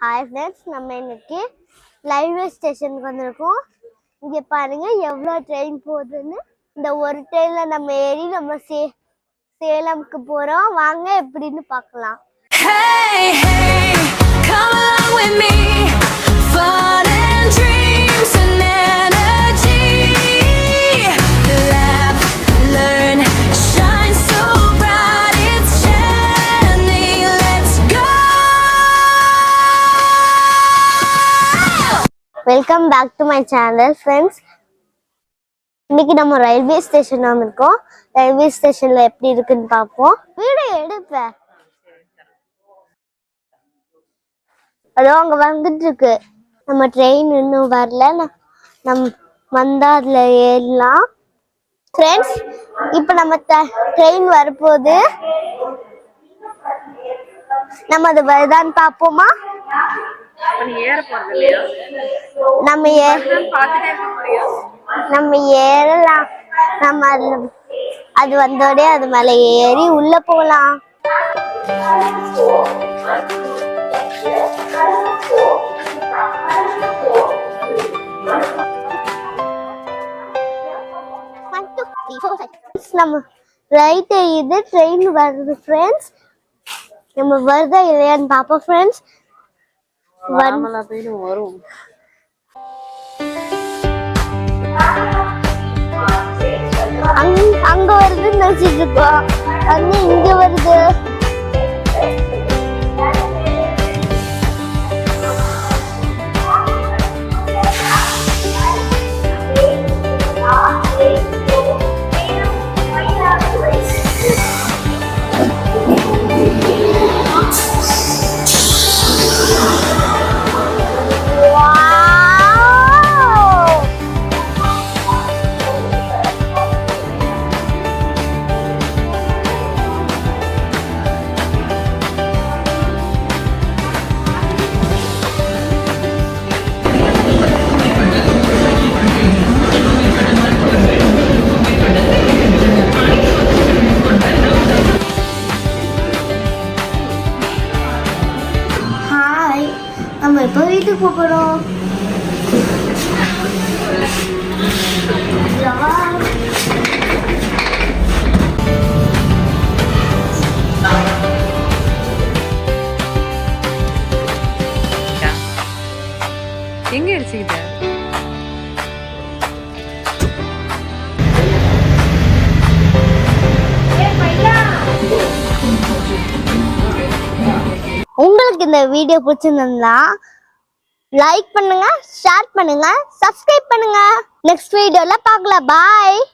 Hi friends, நம்ம இன்னைக்கு railway ஸ்டேஷனுக்கு வந்திருக்கோம். இங்கே பாருங்க எவ்வளோ ட்ரெயின் போகுதுன்னு. இந்த ஒரு ட்ரெயினில் நம்ம ஏறி நம்ம சேலம்க்கு போகிறோம். வாங்க எப்படின்னு பார்க்கலாம். Hey, hey, come along with me. Fun and dreams and energy. Laugh, learn, shine so bright. It's shining. Let's go. Welcome back to my channel, friends. இன்னைக்கு நம்ம ரயில்வே ஸ்டேஷன் வந்திருக்கோம். ரயில்வே ஸ்டேஷன்ல எப்படி இருக்குன்னு பார்ப்போம். வீடியோ எடுப்பேன். அதோ அங்க வந்துட்டு இருக்கு. நம்ம ட்ரெயின் இன்னும் வரல. நம்ம வந்தா அதுல ஏறலாம். ஃப்ரெண்ட்ஸ், இப்போ நம்ம ட்ரெயின் வரப்போகுது. நம்ம அது வருதான்னு பார்ப்போமா? நம்ம ஏறலாம். நம்ம அது வந்தோடே அது மேல ஏறி உள்ள போலாம். நம்ம ரைட் இது ட்ரெயின் வருது ஃப்ரெண்ட்ஸ். நம்ம வருதா இல்லையான்னு பாப்போம் ஃப்ரெண்ட்ஸ். வரும். அங்க வருதுன்னு நினைச்சிட்டு இருக்கோம். அங்க இங்க வருது. நம்ம இப்போ வீட்டுக்கு போகிறோம். எங்க அடிச்சுக்கிட்ட? உங்களுக்கு இந்த வீடியோ பிடிச்சிருந்தா லைக் பண்ணுங்க, ஷேர் பண்ணுங்க, சப்ஸ்கிரைப் பண்ணுங்க. நெக்ஸ்ட் வீடியோல பார்க்கலாம். பாய்.